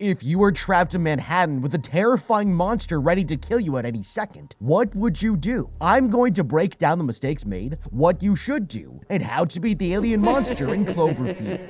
If you were trapped in Manhattan with a terrifying monster ready to kill you at any second, what would you do? I'm going to break down the mistakes made, what you should do, and how to beat the alien monster in Cloverfield.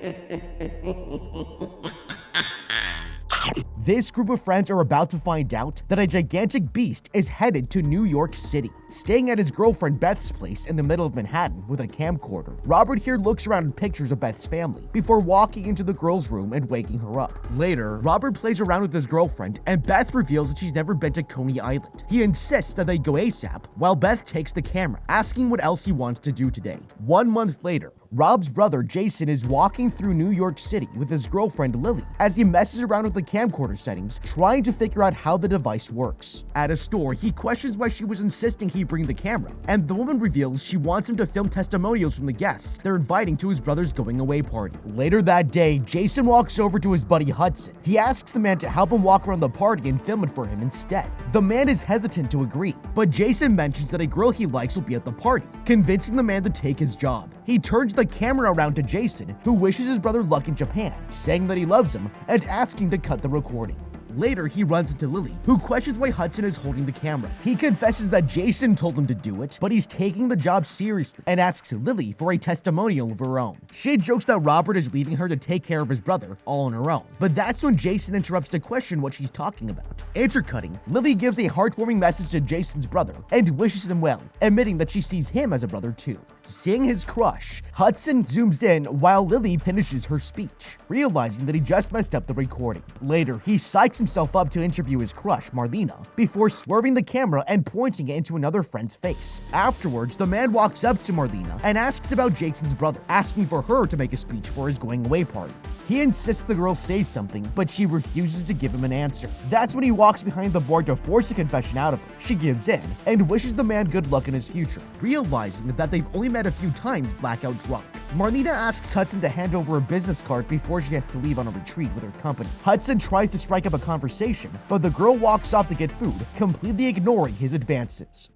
This group of friends are about to find out that a gigantic beast is headed to New York City. Staying at his girlfriend Beth's place in the middle of Manhattan with a camcorder, Robert here looks around at pictures of Beth's family before walking into the girl's room and waking her up. Later, Robert plays around with his girlfriend and Beth reveals that she's never been to Coney Island. He insists that they go ASAP while Beth takes the camera, asking what else he wants to do today. 1 month later, Rob's brother Jason is walking through New York City with his girlfriend Lily as he messes around with the camcorder settings, trying to figure out how the device works. At a store, he questions why she was insisting he bring the camera, and the woman reveals she wants him to film testimonials from the guests they're inviting to his brother's going away party. Later that day, Jason walks over to his buddy Hudson. He asks the man to help him walk around the party and film it for him instead. The man is hesitant to agree, but Jason mentions that a girl he likes will be at the party, convincing the man to take his job. He turns the camera around to Jason, who wishes his brother luck in Japan, saying that he loves him and asking to cut the recording. Later, he runs into Lily, who questions why Hudson is holding the camera. He confesses that Jason told him to do it, but he's taking the job seriously and asks Lily for a testimonial of her own. She jokes that Robert is leaving her to take care of his brother all on her own, but that's when Jason interrupts to question what she's talking about. Intercutting, Lily gives a heartwarming message to Jason's brother and wishes him well, admitting that she sees him as a brother too. Seeing his crush, Hudson zooms in while Lily finishes her speech, realizing that he just messed up the recording. Later, he psychs himself up to interview his crush, Marlena, before swerving the camera and pointing it into another friend's face. Afterwards, the man walks up to Marlena and asks about Jason's brother, asking for her to make a speech for his going away party. He insists the girl say something, but she refuses to give him an answer. That's when he walks behind the bar to force a confession out of her. She gives in and wishes the man good luck in his future, realizing that they've only met a few times blackout drunk. Marlena asks Hudson to hand over a business card before she has to leave on a retreat with her company. Hudson tries to strike up a conversation, but the girl walks off to get food, completely ignoring his advances.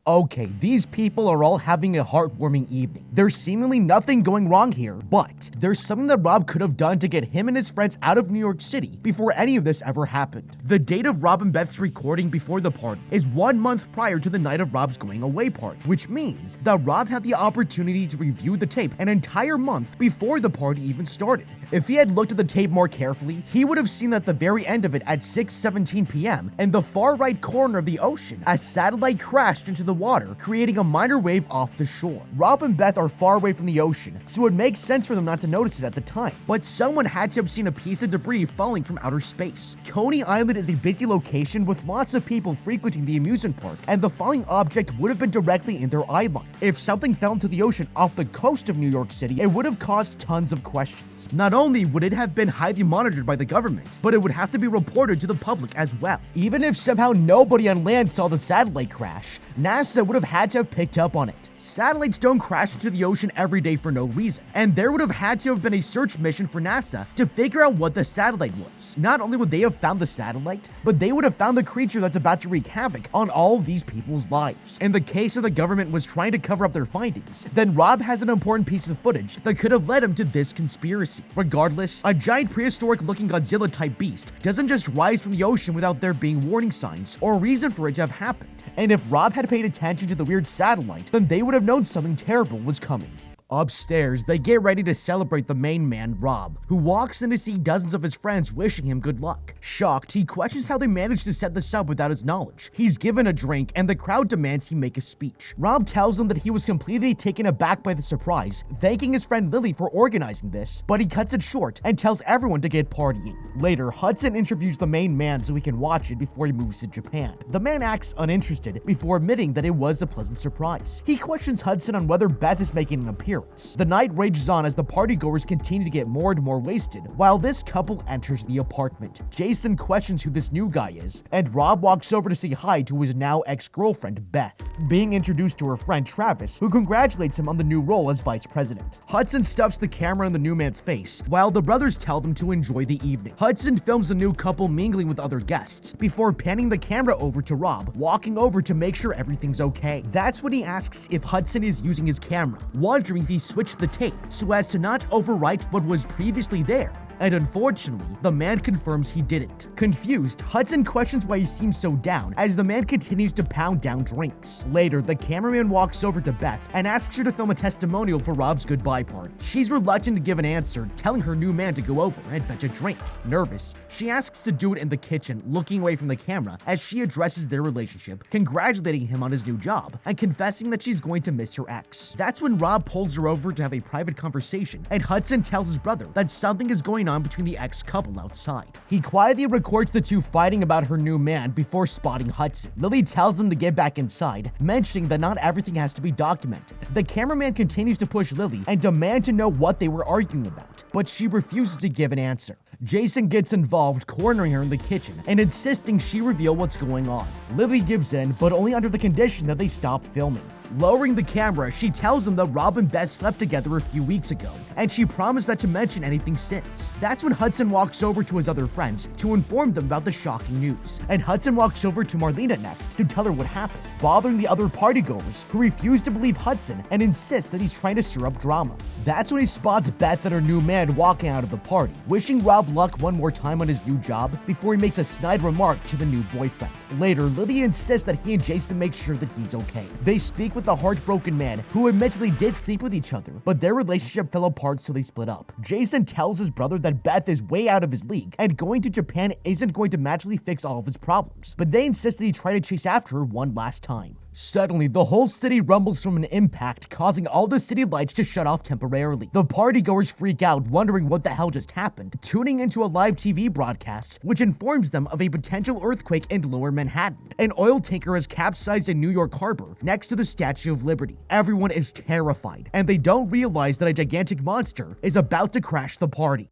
Okay, these people are all having a heartwarming evening. There's seemingly nothing going wrong here, but there's something that Rob could have done to get him and his friends out of New York City before any of this ever happened. The date of Rob and Beth's recording before the party is 1 month prior to the night of Rob's going away party, which means that Rob had the opportunity to review the tape an entire month before the party even started. If he had looked at the tape more carefully, he would have seen at the very end of it at 6:17 p.m. in the far right corner of the ocean, a satellite crashed into the water, creating a minor wave off the shore. Rob and Beth are far away from the ocean, so it makes sense for them not to notice it at the time. But someone had to have seen a piece of debris falling from outer space. Coney Island is a busy location with lots of people frequenting the amusement park, and the falling object would have been directly in their eye line. If something fell into the ocean off the coast of New York City, it would have caused tons of questions. Not only would it have been highly monitored by the government, but it would have to be reported to the public as well. Even if somehow nobody on land saw the satellite crash, NASA would have had to have picked up on it. Satellites don't crash into the ocean every day for no reason, and there would have had to have been a search mission for NASA to figure out what the satellite was. Not only would they have found the satellite, but they would have found the creature that's about to wreak havoc on all of these people's lives. In the case of the government was trying to cover up their findings, then Rob has an important piece of footage that could have led him to this conspiracy. Regardless, a giant prehistoric-looking Godzilla-type beast doesn't just rise from the ocean without there being warning signs or reason for it to have happened. And if Rob had paid attention to the weird satellite, then they would have known something terrible was coming. Upstairs, they get ready to celebrate the main man, Rob, who walks in to see dozens of his friends wishing him good luck. Shocked, he questions how they managed to set this up without his knowledge. He's given a drink, and the crowd demands he make a speech. Rob tells them that he was completely taken aback by the surprise, thanking his friend Lily for organizing this, but he cuts it short and tells everyone to get partying. Later, Hudson interviews the main man so he can watch it before he moves to Japan. The man acts uninterested before admitting that it was a pleasant surprise. He questions Hudson on whether Beth is making an appearance. The night rages on as the partygoers continue to get more and more wasted, while this couple enters the apartment. Jason questions who this new guy is, and Rob walks over to say hi to his now ex-girlfriend, Beth, being introduced to her friend Travis, who congratulates him on the new role as vice president. Hudson stuffs the camera in the new man's face, while the brothers tell them to enjoy the evening. Hudson films the new couple mingling with other guests, before panning the camera over to Rob, walking over to make sure everything's okay. That's when he asks if Hudson is using his camera, wondering if he switched the tape so as to not overwrite what was previously there. and unfortunately, the man confirms he didn't. Confused, Hudson questions why he seems so down as the man continues to pound down drinks. Later, the cameraman walks over to Beth and asks her to film a testimonial for Rob's goodbye party. She's reluctant to give an answer, telling her new man to go over and fetch a drink. Nervous, she asks to do it in the kitchen, looking away from the camera as she addresses their relationship, congratulating him on his new job and confessing that she's going to miss her ex. That's when Rob pulls her over to have a private conversation, and Hudson tells his brother that something is going on between the ex-couple outside. He quietly records the two fighting about her new man before spotting Hudson. Lily tells them to get back inside, mentioning that not everything has to be documented. The cameraman continues to push Lily and demand to know what they were arguing about, but she refuses to give an answer. Jason gets involved, cornering her in the kitchen and insisting she reveal what's going on. Lily gives in, but only under the condition that they stop filming. Lowering the camera, she tells him that Rob and Beth slept together a few weeks ago, and she promised not to mention anything since. That's when Hudson walks over to his other friends to inform them about the shocking news, and Hudson walks over to Marlena next to tell her what happened, bothering the other partygoers who refuse to believe Hudson and insist that he's trying to stir up drama. That's when he spots Beth and her new man walking out of the party, wishing Rob luck one more time on his new job before he makes a snide remark to the new boyfriend. Later, Lily insists that he and Jason make sure that he's okay. They speak with the heartbroken man, who admittedly did sleep with each other, but their relationship fell apart, so they split up. Jason tells his brother that Beth is way out of his league and going to Japan isn't going to magically fix all of his problems, but they insist that he try to chase after her one last time. Suddenly, the whole city rumbles from an impact, causing all the city lights to shut off temporarily. The partygoers freak out, wondering what the hell just happened, tuning into a live TV broadcast, which informs them of a potential earthquake in Lower Manhattan. An oil tanker has capsized in New York Harbor, next to the Statue of Liberty. Everyone is terrified, and they don't realize that a gigantic monster is about to crash the party.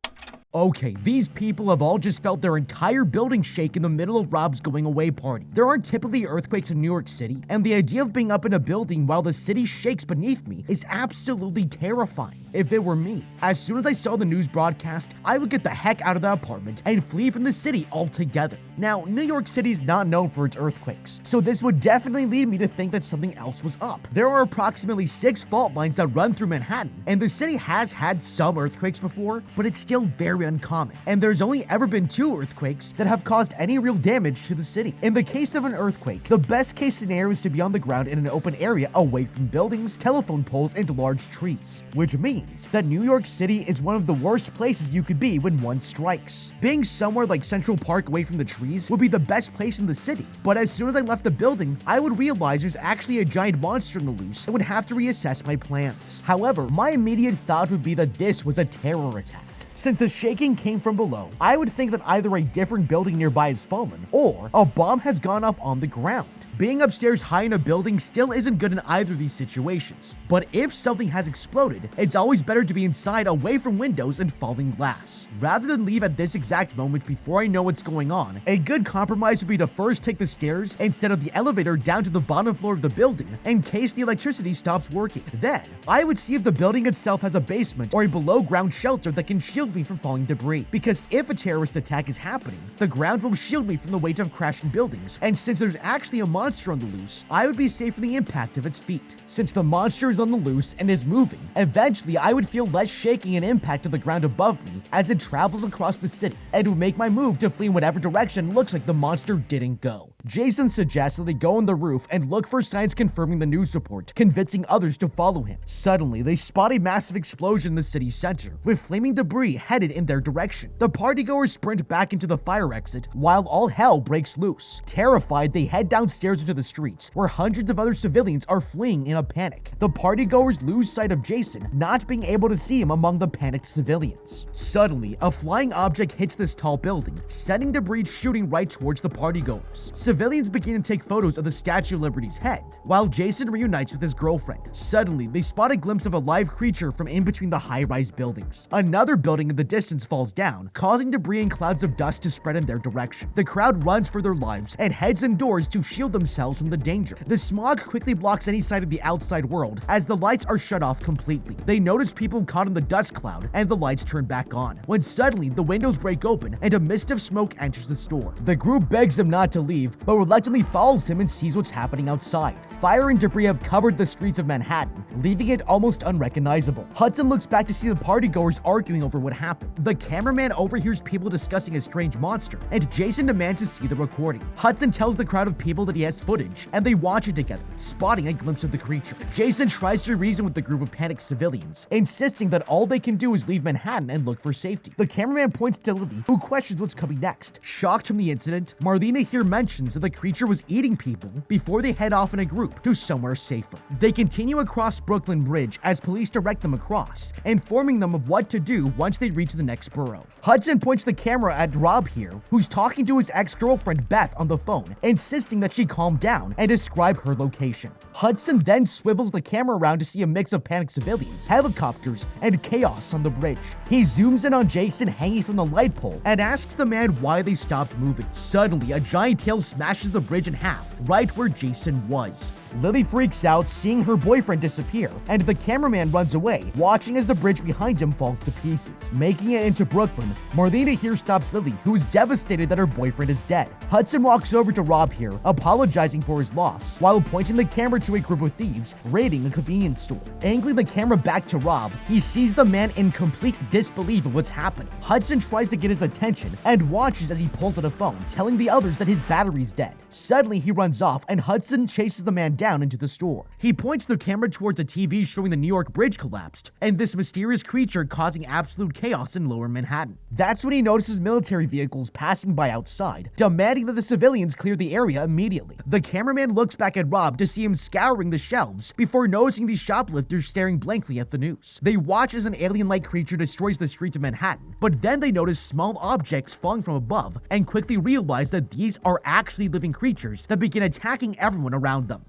Okay, these people have all just felt their entire building shake in the middle of Rob's going away party. There aren't typically earthquakes in New York City, and the idea of being up in a building while the city shakes beneath me is absolutely terrifying. If it were me, as soon as I saw the news broadcast, I would get the heck out of the apartment and flee from the city altogether. Now, New York City is not known for its earthquakes, so this would definitely lead me to think that something else was up. There are approximately 6 fault lines that run through Manhattan, and the city has had some earthquakes before, but it's still very uncommon, and there's only ever been 2 earthquakes that have caused any real damage to the city. In the case of an earthquake, the best case scenario is to be on the ground in an open area away from buildings, telephone poles, and large trees, which means that New York City is one of the worst places you could be when one strikes. Being somewhere like Central Park away from the trees would be the best place in the city, but as soon as I left the building, I would realize there's actually a giant monster on the loose and would have to reassess my plans. However, my immediate thought would be that this was a terror attack. Since the shaking came from below, I would think that either a different building nearby has fallen, or a bomb has gone off on the ground. Being upstairs high in a building still isn't good in either of these situations, but if something has exploded, it's always better to be inside away from windows and falling glass. Rather than leave at this exact moment before I know what's going on, a good compromise would be to first take the stairs instead of the elevator down to the bottom floor of the building in case the electricity stops working. Then, I would see if the building itself has a basement or a below ground shelter that can shield me from falling debris, because if a terrorist attack is happening, the ground will shield me from the weight of crashing buildings, and since there's actually a monster on the loose, I would be safe from the impact of its feet. Since the monster is on the loose and is moving, eventually I would feel less shaking and impact of the ground above me as it travels across the city, and would make my move to flee in whatever direction looks like the monster didn't go. Jason suggests that they go on the roof and look for signs confirming the news report, convincing others to follow him. Suddenly, they spot a massive explosion in the city center, with flaming debris headed in their direction. The partygoers sprint back into the fire exit, while all hell breaks loose. Terrified, they head downstairs into the streets, where hundreds of other civilians are fleeing in a panic. The partygoers lose sight of Jason, not being able to see him among the panicked civilians. Suddenly, a flying object hits this tall building, sending debris shooting right towards the partygoers. Civilians begin to take photos of the Statue of Liberty's head, while Jason reunites with his girlfriend. Suddenly, they spot a glimpse of a live creature from in between the high-rise buildings. Another building in the distance falls down, causing debris and clouds of dust to spread in their direction. The crowd runs for their lives and heads indoors to shield themselves from the danger. The smog quickly blocks any sight of the outside world as the lights are shut off completely. They notice people caught in the dust cloud and the lights turn back on, when suddenly the windows break open and a mist of smoke enters the store. The group begs them not to leave, but reluctantly follows him and sees what's happening outside. Fire and debris have covered the streets of Manhattan, leaving it almost unrecognizable. Hudson looks back to see the partygoers arguing over what happened. The cameraman overhears people discussing a strange monster, and Jason demands to see the recording. Hudson tells the crowd of people that he has footage, and they watch it together, spotting a glimpse of the creature. Jason tries to reason with the group of panicked civilians, insisting that all they can do is leave Manhattan and look for safety. The cameraman points to Lily, who questions what's coming next. Shocked from the incident, Marlena here mentions that the creature was eating people before they head off in a group to somewhere safer. They continue across Brooklyn Bridge as police direct them across, informing them of what to do once they reach the next borough. Hudson points the camera at Rob here, who's talking to his ex-girlfriend Beth on the phone, insisting that she calm down and describe her location. Hudson then swivels the camera around to see a mix of panicked civilians, helicopters, and chaos on the bridge. He zooms in on Jason hanging from the light pole and asks the man why they stopped moving. Suddenly, a giant tail smashes the bridge in half, right where Jason was. Lily freaks out, seeing her boyfriend disappear, and the cameraman runs away, watching as the bridge behind him falls to pieces. Making it into Brooklyn, Marlena here stops Lily, who is devastated that her boyfriend is dead. Hudson walks over to Rob here, apologizing for his loss, while pointing the camera to a group of thieves raiding a convenience store. Angling the camera back to Rob, he sees the man in complete disbelief of what's happening. Hudson tries to get his attention and watches as he pulls out a phone, telling the others that his battery's dead. Suddenly, he runs off and Hudson chases the man down into the store. He points the camera towards a TV showing the New York Bridge collapsed and this mysterious creature causing absolute chaos in lower Manhattan. That's when he notices military vehicles passing by outside, demanding that the civilians clear the area immediately. The cameraman looks back at Rob to see him scouring the shelves before noticing these shoplifters staring blankly at the news. They watch as an alien-like creature destroys the streets of Manhattan, but then they notice small objects falling from above and quickly realize that these are actually living creatures that begin attacking everyone around them.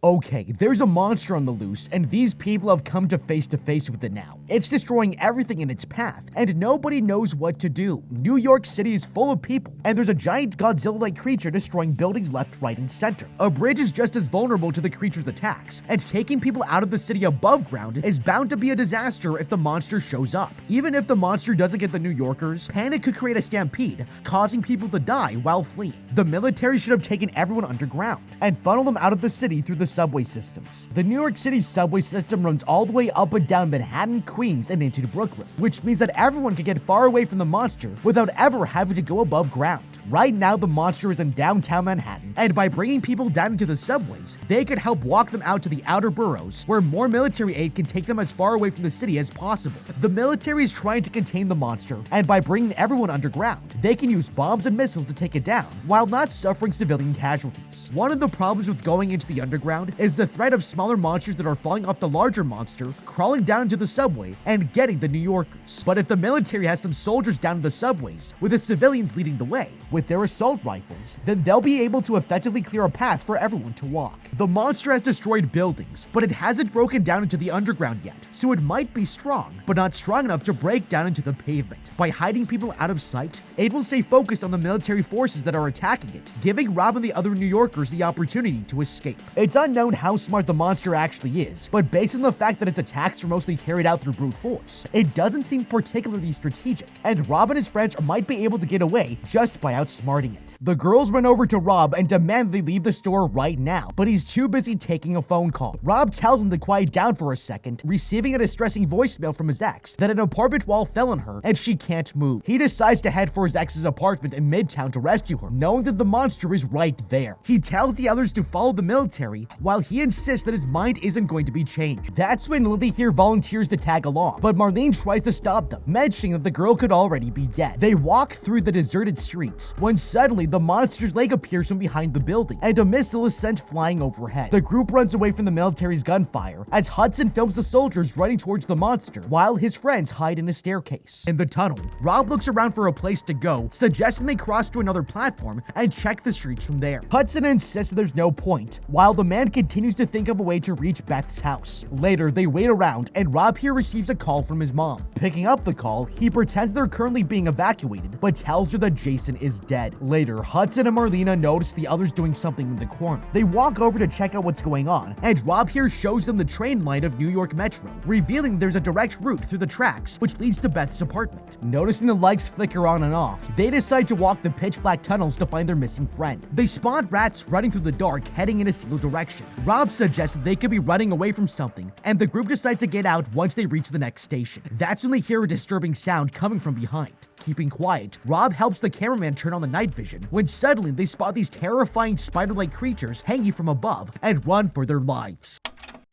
Okay, there's a monster on the loose, and these people have come to face with it now. It's destroying everything in its path, and nobody knows what to do. New York City is full of people, and there's a giant Godzilla-like creature destroying buildings left, right, and center. A bridge is just as vulnerable to the creature's attacks, and taking people out of the city above ground is bound to be a disaster if the monster shows up. Even if the monster doesn't get the New Yorkers, panic could create a stampede, causing people to die while fleeing. The military should have taken everyone underground and funneled them out of the city through the subway systems. The New York City subway system runs all the way up and down Manhattan, Queens, and into Brooklyn, which means that everyone can get far away from the monster without ever having to go above ground. Right now, the monster is in downtown Manhattan, and by bringing people down into the subways, they could help walk them out to the outer boroughs, where more military aid can take them as far away from the city as possible. The military is trying to contain the monster, and by bringing everyone underground, they can use bombs and missiles to take it down, while not suffering civilian casualties. One of the problems with going into the underground is the threat of smaller monsters that are falling off the larger monster, crawling down into the subway, and getting the New Yorkers. But if the military has some soldiers down in the subways, with the civilians leading the way, with their assault rifles, then they'll be able to effectively clear a path for everyone to walk. The monster has destroyed buildings, but it hasn't broken down into the underground yet, so it might be strong, but not strong enough to break down into the pavement. By hiding people out of sight, it will stay focused on the military forces that are attacking it, giving Rob and the other New Yorkers the opportunity to escape. It's unknown how smart the monster actually is, but based on the fact that its attacks are mostly carried out through brute force, it doesn't seem particularly strategic, and Rob and his friends might be able to get away just by outsmarting it. The girls run over to Rob and demand they leave the store right now, but he's too busy taking a phone call. Rob tells him to quiet down for a second, receiving a distressing voicemail from his ex that an apartment wall fell on her and she can't move. He decides to head for his ex's apartment in Midtown to rescue her, knowing that the monster is right there. He tells the others to follow the military, while he insists that his mind isn't going to be changed. That's when Lily here volunteers to tag along, but Marlene tries to stop them, mentioning that the girl could already be dead. They walk through the deserted streets when suddenly the monster's leg appears from behind the building and a missile is sent flying overhead. The group runs away from the military's gunfire as Hudson films the soldiers running towards the monster while his friends hide in a staircase. In the tunnel, Rob looks around for a place to go, suggesting they cross to another platform and check the streets from there. Hudson insists there's no point, while the man continues to think of a way to reach Beth's house. Later, they wait around and Rob here receives a call from his mom. Picking up the call, he pretends they're currently being evacuated, but tells her that Jason is dead. Later, Hudson and Marlena notice the others doing something in the corner. They walk over to check out what's going on, and Rob here shows them the train line of New York Metro, revealing there's a direct route through the tracks which leads to Beth's apartment. Noticing the lights flicker on and off, they decide to walk the pitch-black tunnels to find their missing friend. They spot rats running through the dark, heading in a single direction. Rob suggests that they could be running away from something, and the group decides to get out once they reach the next station. That's when they hear a disturbing sound coming from behind. Keeping quiet, Rob helps the cameraman turn on the night vision when suddenly they spot these terrifying spider-like creatures hanging from above and run for their lives.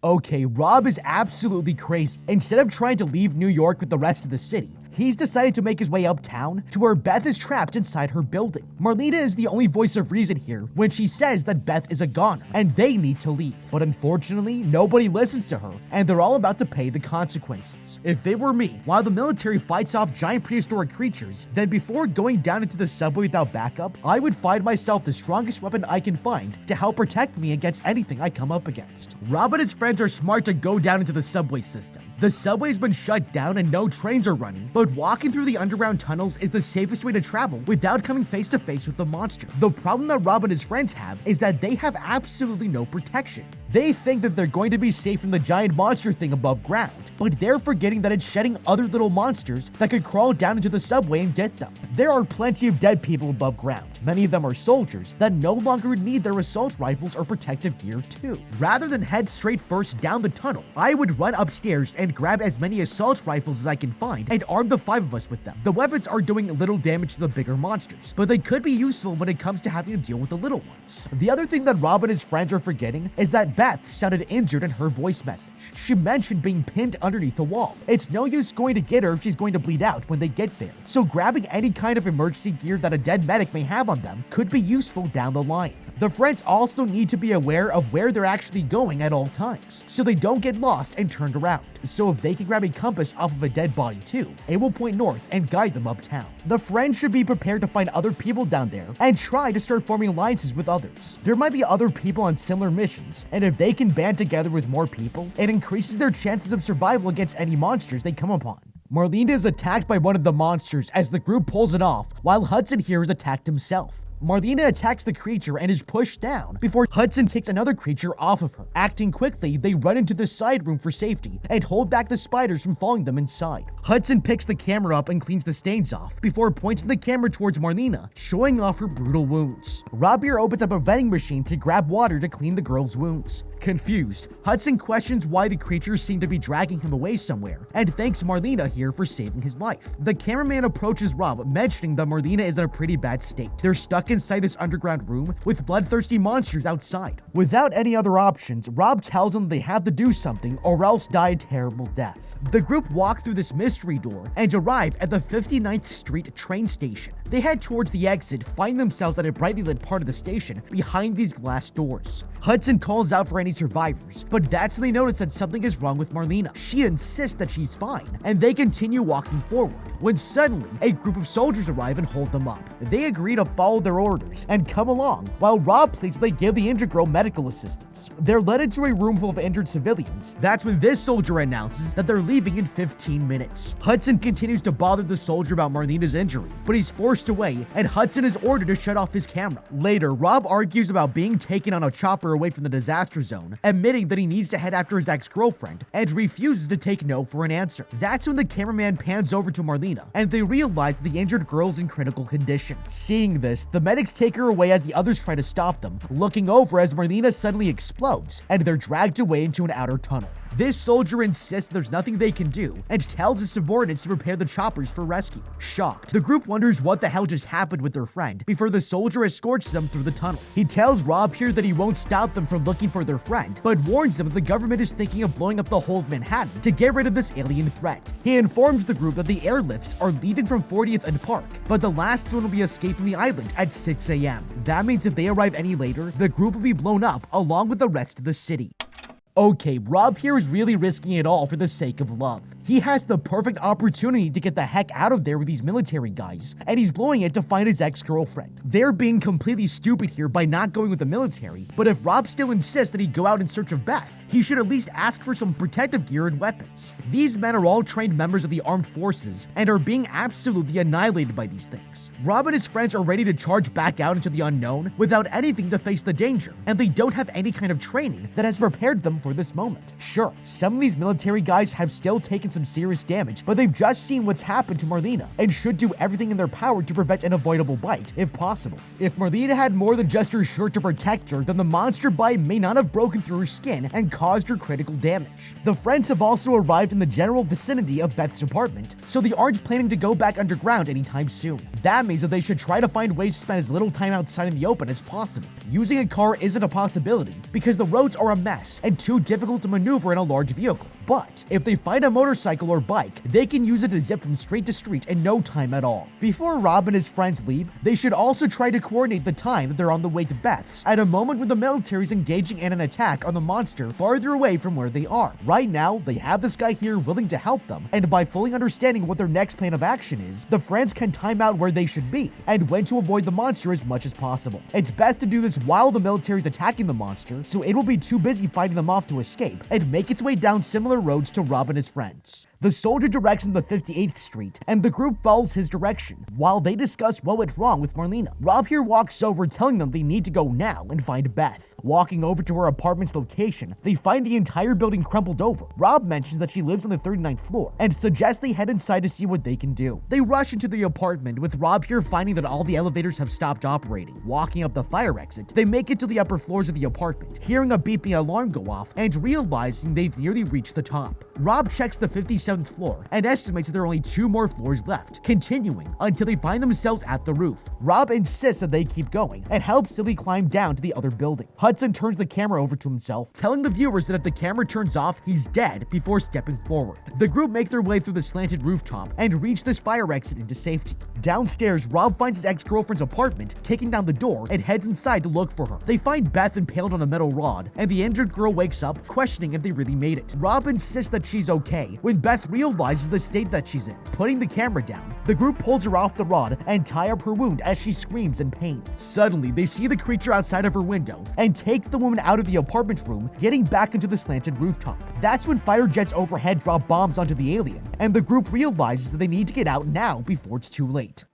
Okay, Rob is absolutely crazy. Instead of trying to leave New York with the rest of the city, he's decided to make his way uptown to where Beth is trapped inside her building. Marlena is the only voice of reason here when she says that Beth is a goner and they need to leave. But unfortunately, nobody listens to her and they're all about to pay the consequences. If they were me, while the military fights off giant prehistoric creatures, then before going down into the subway without backup, I would find myself the strongest weapon I can find to help protect me against anything I come up against. Rob and his friends are smart to go down into the subway system. The subway's been shut down and no trains are running, but walking through the underground tunnels is the safest way to travel without coming face to face with the monster. The problem that Rob and his friends have is that they have absolutely no protection. They think that they're going to be safe from the giant monster thing above ground, but they're forgetting that it's shedding other little monsters that could crawl down into the subway and get them. There are plenty of dead people above ground. Many of them are soldiers that no longer need their assault rifles or protective gear too. Rather than head straight first down the tunnel, I would run upstairs and grab as many assault rifles as I can find and arm the 5 of us with them. The weapons are doing little damage to the bigger monsters, but they could be useful when it comes to having to deal with the little ones. The other thing that Rob and his friends are forgetting is that Beth sounded injured in her voice message. She mentioned being pinned underneath a wall. It's no use going to get her if she's going to bleed out when they get there, so grabbing any kind of emergency gear that a dead medic may have on them could be useful down the line. The friends also need to be aware of where they're actually going at all times, so they don't get lost and turned around. So if they can grab a compass off of a dead body too, it will point north and guide them uptown. The friends should be prepared to find other people down there and try to start forming alliances with others. There might be other people on similar missions, and if they can band together with more people, it increases their chances of survival against any monsters they come upon. Marlena is attacked by one of the monsters as the group pulls it off, while Hudson here is attacked himself. Marlena attacks the creature and is pushed down before Hudson kicks another creature off of her. Acting quickly, they run into the side room for safety and hold back the spiders from following them inside. Hudson picks the camera up and cleans the stains off before pointing the camera towards Marlena, showing off her brutal wounds. Rob here opens up a vending machine to grab water to clean the girl's wounds. Confused, Hudson questions why the creatures seem to be dragging him away somewhere and thanks Marlena here for saving his life. The cameraman approaches Rob, mentioning that Marlena is in a pretty bad state. They're stuck inside this underground room with bloodthirsty monsters outside. Without any other options, Rob tells them they have to do something or else die a terrible death. The group walk through this mystery door and arrive at the 59th Street train station. They head towards the exit, find themselves at a brightly lit part of the station behind these glass doors. Hudson calls out for any survivors, but that's when they notice that something is wrong with Marlena. She insists that she's fine, and they continue walking forward, when suddenly a group of soldiers arrive and hold them up. They agree to follow their orders and come along, while Rob pleads they give the injured girl medical assistance. They're led into a room full of injured civilians. That's when this soldier announces that they're leaving in 15 minutes. Hudson continues to bother the soldier about Marlena's injury, but he's forced away, and Hudson is ordered to shut off his camera. Later, Rob argues about being taken on a chopper away from the disaster zone, admitting that he needs to head after his ex-girlfriend, and refuses to take no for an answer. That's when the cameraman pans over to Marlena, and they realize the injured girl's in critical condition. Seeing this, the medics take her away as the others try to stop them, looking over as Marlena suddenly explodes, and they're dragged away into an outer tunnel. This soldier insists there's nothing they can do and tells his subordinates to prepare the choppers for rescue. Shocked, the group wonders what the hell just happened with their friend before the soldier escorts them through the tunnel. He tells Rob here that he won't stop them from looking for their friend, but warns them that the government is thinking of blowing up the whole of Manhattan to get rid of this alien threat. He informs the group that the airlifts are leaving from 40th and Park, but the last one will be escaping the island at 6 a.m. That means if they arrive any later, the group will be blown up along with the rest of the city. Okay, Rob here is really risking it all for the sake of love. He has the perfect opportunity to get the heck out of there with these military guys, and he's blowing it to find his ex-girlfriend. They're being completely stupid here by not going with the military, but if Rob still insists that he go out in search of Beth, he should at least ask for some protective gear and weapons. These men are all trained members of the armed forces and are being absolutely annihilated by these things. Rob and his friends are ready to charge back out into the unknown without anything to face the danger, and they don't have any kind of training that has prepared them for this moment. Sure, some of these military guys have still taken some serious damage, but they've just seen what's happened to Marlena and should do everything in their power to prevent an avoidable bite, if possible. If Marlena had more than just her shirt to protect her, then the monster bite may not have broken through her skin and caused her critical damage. The friends have also arrived in the general vicinity of Beth's apartment, so they aren't planning to go back underground anytime soon. That means that they should try to find ways to spend as little time outside in the open as possible. Using a car isn't a possibility because the roads are a mess and too difficult to maneuver in a large vehicle. But if they find a motorcycle or bike, they can use it to zip from street to street in no time at all. Before Rob and his friends leave, they should also try to coordinate the time that they're on the way to Beth's at a moment when the military is engaging in an attack on the monster farther away from where they are. Right now, they have this guy here willing to help them, and by fully understanding what their next plan of action is, the friends can time out where they should be and when to avoid the monster as much as possible. It's best to do this while the military is attacking the monster, so it will be too busy fighting them off to escape and make its way down similar roads to Rob and his friends. The soldier directs them to 58th Street, and the group follows his direction, while they discuss what went wrong with Marlena. Rob here walks over telling them they need to go now and find Beth. Walking over to her apartment's location, they find the entire building crumpled over. Rob mentions that she lives on the 39th floor, and suggests they head inside to see what they can do. They rush into the apartment, with Rob here finding that all the elevators have stopped operating. Walking up the fire exit, they make it to the upper floors of the apartment, hearing a beeping alarm go off, and realizing they've nearly reached the top. Rob checks the 57th floor and estimates that there are only 2 more floors left, continuing until they find themselves at the roof. Rob insists that they keep going and helps Silly climb down to the other building. Hudson turns the camera over to himself, telling the viewers that if the camera turns off, he's dead before stepping forward. The group make their way through the slanted rooftop and reach this fire exit into safety. Downstairs, Rob finds his ex-girlfriend's apartment, kicking down the door, and heads inside to look for her. They find Beth impaled on a metal rod, and the injured girl wakes up, questioning if they really made it. Rob insists that she's okay when Beth realizes the state that she's in. Putting the camera down, the group pulls her off the rod and tie up her wound as she screams in pain. Suddenly, they see the creature outside of her window and take the woman out of the apartment room, getting back into the slanted rooftop. That's when fighter jets overhead drop bombs onto the alien, and the group realizes that they need to get out now before it's too late.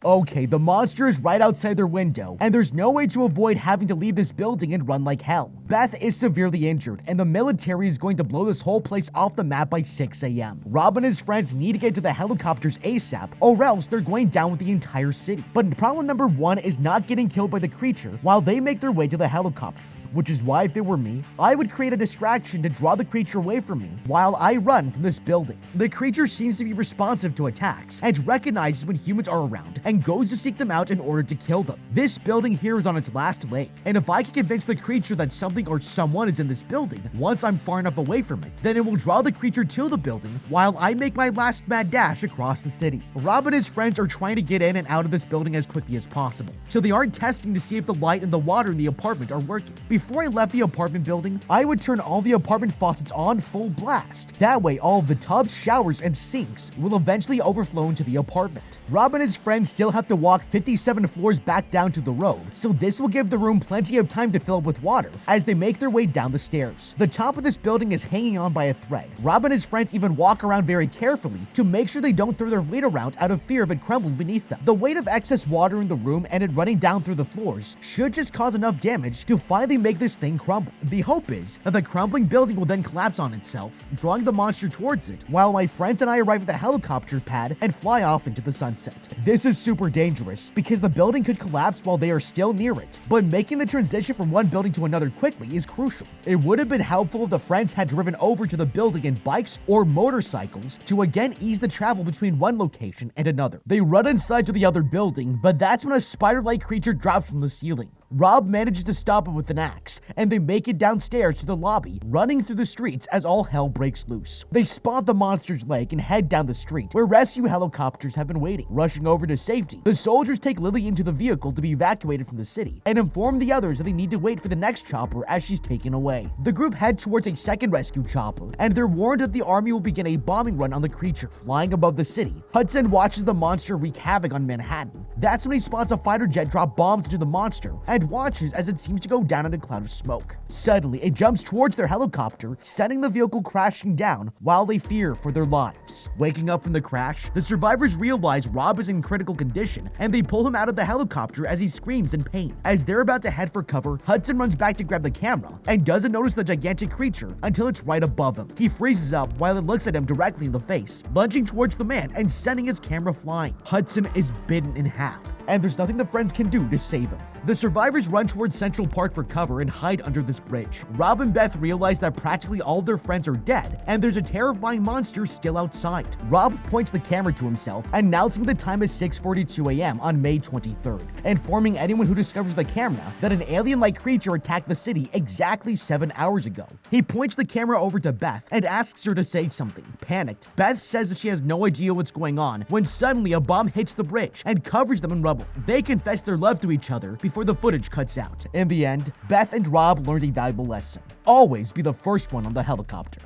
Okay, the monster is right outside their window, and there's no way to avoid having to leave this building and run like hell. Beth is severely injured, and the military is going to blow this whole place off the map by 6 a.m. Rob and his friends need to get to the helicopters ASAP, or else they're going down with the entire city. But problem number 1 is not getting killed by the creature while they make their way to the helicopter. Which is why, if it were me, I would create a distraction to draw the creature away from me while I run from this building. The creature seems to be responsive to attacks and recognizes when humans are around and goes to seek them out in order to kill them. This building here is on its last leg, and if I can convince the creature that something or someone is in this building once I'm far enough away from it, then it will draw the creature to the building while I make my last mad dash across the city. Rob and his friends are trying to get in and out of this building as quickly as possible, so they aren't testing to see if the light and the water in the apartment are working. Before I left the apartment building, I would turn all the apartment faucets on full blast. That way, all of the tubs, showers, and sinks will eventually overflow into the apartment. Rob and his friends still have to walk 57 floors back down to the road, so this will give the room plenty of time to fill up with water as they make their way down the stairs. The top of this building is hanging on by a thread. Rob and his friends even walk around very carefully to make sure they don't throw their weight around out of fear of it crumbling beneath them. The weight of excess water in the room and it running down through the floors should just cause enough damage to finally make this thing crumble. The hope is that the crumbling building will then collapse on itself, drawing the monster towards it, while my friends and I arrive at the helicopter pad and fly off into the sunset. This is super dangerous because the building could collapse while they are still near it, but making the transition from one building to another quickly is crucial. It would have been helpful if the friends had driven over to the building in bikes or motorcycles to again ease the travel between one location and another. They run inside to the other building, but that's when a spider-like creature drops from the ceiling. Rob manages to stop him with an axe, and they make it downstairs to the lobby, running through the streets as all hell breaks loose. They spot the monster's leg and head down the street, where rescue helicopters have been waiting. Rushing over to safety, the soldiers take Lily into the vehicle to be evacuated from the city, and inform the others that they need to wait for the next chopper as she's taken away. The group head towards a second rescue chopper, and they're warned that the army will begin a bombing run on the creature flying above the city. Hudson watches the monster wreak havoc on Manhattan. That's when he spots a fighter jet drop bombs into the monster, and watches as it seems to go down in a cloud of smoke. Suddenly, it jumps towards their helicopter, sending the vehicle crashing down while they fear for their lives. Waking up from the crash, the survivors realize Rob is in critical condition, and they pull him out of the helicopter as he screams in pain. As they're about to head for cover, Hudson runs back to grab the camera and doesn't notice the gigantic creature until it's right above him. He freezes up while it looks at him directly in the face, lunging towards the man and sending his camera flying. Hudson is bitten in half, and there's nothing the friends can do to save him. The survivors run towards Central Park for cover and hide under this bridge. Rob and Beth realize that practically all of their friends are dead, and there's a terrifying monster still outside. Rob points the camera to himself, announcing the time is 6:42 a.m. on May 23rd, informing anyone who discovers the camera that an alien-like creature attacked the city exactly 7 hours ago. He points the camera over to Beth and asks her to say something. Panicked, Beth says that she has no idea what's going on when suddenly a bomb hits the bridge and covers them in rubble. They confess their love to each other before the footage cuts out. In the end, Beth and Rob learned a valuable lesson. Always be the first one on the helicopter.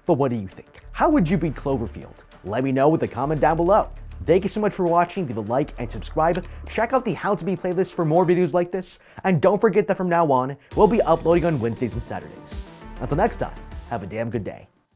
But what do you think? How would you beat Cloverfield? Let me know with a comment down below. Thank you so much for watching. Leave a like and subscribe. Check out the How to Be playlist for more videos like this. And don't forget that from now on, we'll be uploading on Wednesdays and Saturdays. Until next time, have a damn good day.